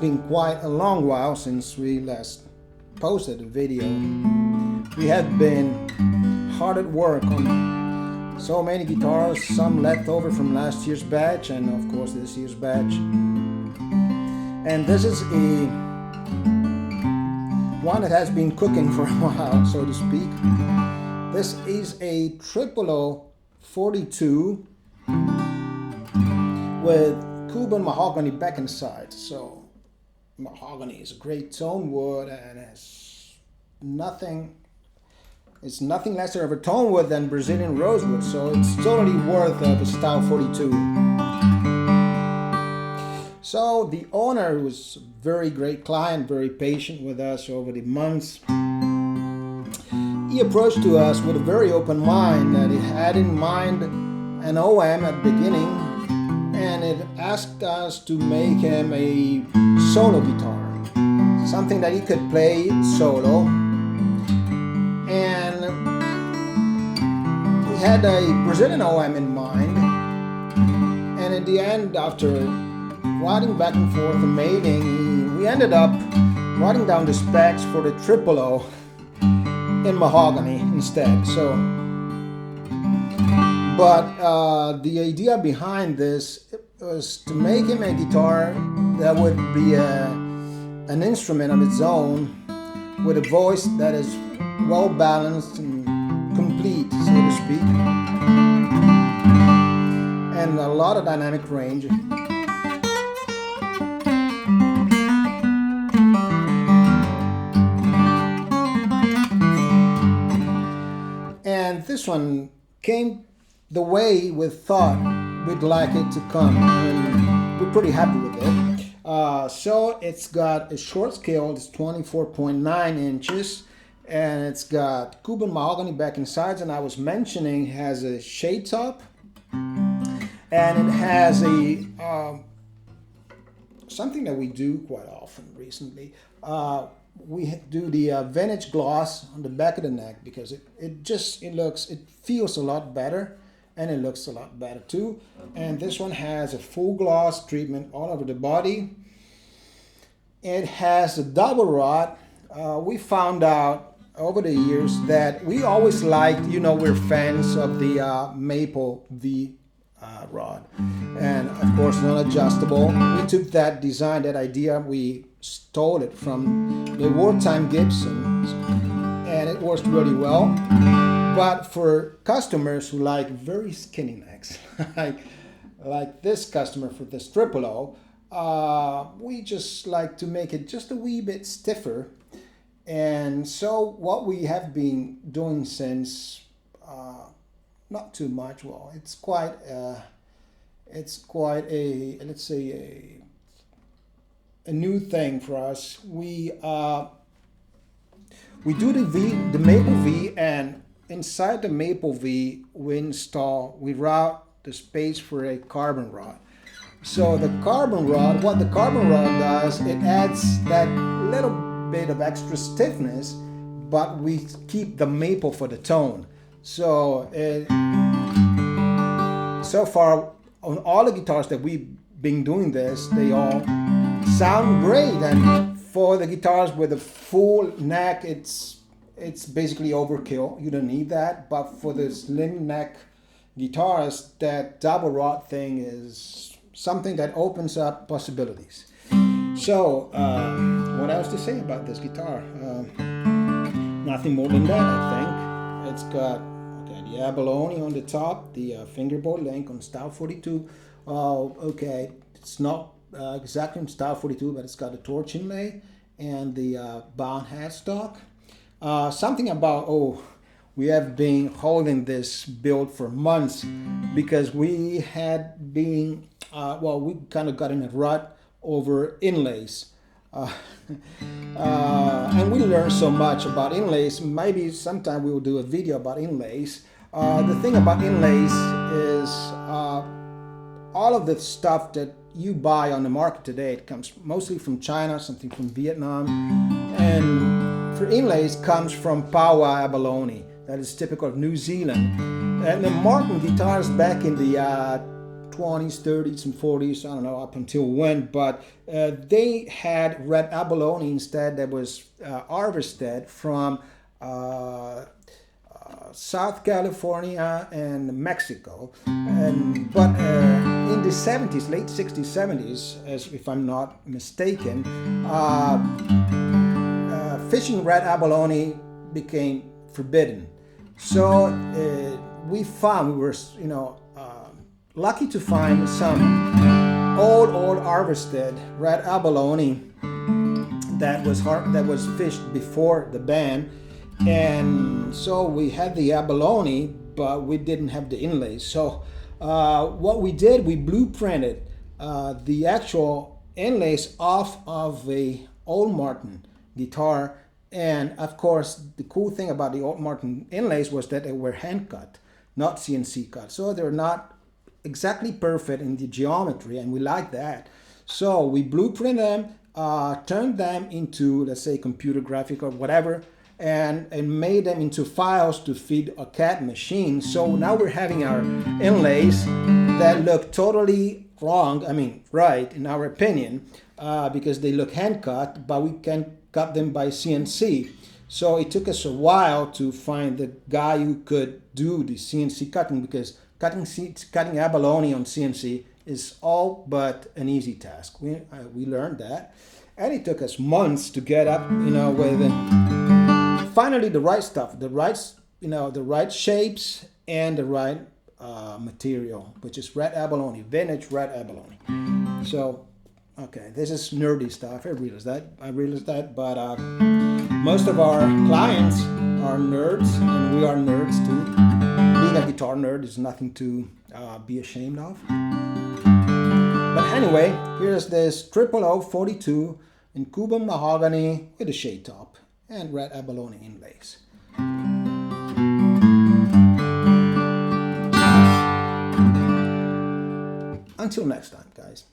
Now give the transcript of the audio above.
been quite a long while since we last posted a video. We have been hard at work on so many guitars, some left over from last year's batch and of course this year's batch. And this is one that has been cooking for a while, so to speak. This is a 0042 with Cuban mahogany back and sides. So mahogany is a great tone wood and it's nothing lesser of a tone wood than Brazilian rosewood, so it's totally worth the style 42. So the owner was a very great client, very patient with us over the months. He approached to us with a very open mind that he had in mind an OM at the beginning, and it asked us to make him a solo guitar, something that he could play solo. And he had a Brazilian OM in mind, and at the end, after writing back and forth and mailing, we ended up writing down the specs for the 00 in mahogany instead. So, but the idea behind this was to make him a guitar that would be an instrument of its own, with a voice that is well balanced and complete, so to speak, and a lot of dynamic range. And this one came the way we thought we'd like it to come, and we're pretty happy with it. So it's got a short scale, it's 24.9 inches, and it's got Cuban mahogany back and sides, and I was mentioning it has a shade top, and it has a something that we do quite often recently. We do the vintage gloss on the back of the neck because it feels a lot better and it looks a lot better too. And this one has a full gloss treatment all over the body. It has a double rod. We found out over the years that we always liked, we're fans of the maple V rod, and of course non-adjustable. We took that design, that idea, we stole it from the wartime Gibsons, and it works really well. But for customers who like very skinny necks, like this customer for this 00, we just like to make it just a wee bit stiffer. And so what we have been doing since not too much, well, it's quite a, let's say, a new thing for us. We do the maple V, and inside the maple V we route the space for a carbon rod. So the carbon rod, what the carbon rod does, it adds that little bit of extra stiffness, but we keep the maple for the tone. So so far on all the guitars that we've been doing this, they all sound great. And for the guitars with a full neck, it's basically overkill. You don't need that. But for the slim neck guitars, that double rod thing is something that opens up possibilities. So what else to say about this guitar? Nothing more than that, I think. It's got the abalone on the top, the fingerboard link on style 42. It's not exactly in style 42, but it's got a torch inlay and the bound headstock. Something about, we have been holding this build for months because we had been, we kind of got in a rut over inlays. And we learned so much about inlays. Maybe sometime we will do a video about inlays. The thing about inlays is all of the stuff that you buy on the market today, it comes mostly from China, something from Vietnam, and for inlays comes from Paua abalone, that is typical of New Zealand. And the Martin guitars back in the 20s, 30s, and 40s. I don't know up until when, but they had red abalone instead that was harvested from South California and Mexico, but in the 70s, late 60s, 70s, as if I'm not mistaken, fishing red abalone became forbidden. So we were, lucky to find some old harvested red abalone that was fished before the ban. And so we had the abalone, but we didn't have the inlays. So what we did, we blueprinted the actual inlays off of the old Martin guitar. And of course, the cool thing about the old Martin inlays was that they were hand cut, not CNC cut. So they're not exactly perfect in the geometry, and we like that. So we blueprinted them, turned them into, let's say, computer graphic or whatever, and made them into files to feed a CAD machine. So now we're having our inlays that look totally wrong, right, in our opinion, because they look hand cut, but we can cut them by CNC. So it took us a while to find the guy who could do the CNC cutting, because cutting abalone on CNC is all but an easy task. We learned that, and it took us months to get up, with finally the right stuff, the right shapes and the right material, which is red abalone, vintage red abalone. So, okay, this is nerdy stuff. I realize that, but most of our clients are nerds, and we are nerds too. Being a guitar nerd is nothing to be ashamed of. But anyway, here's this 00042 in Cuban mahogany with a shade top and red abalone inlays. Until next time, guys.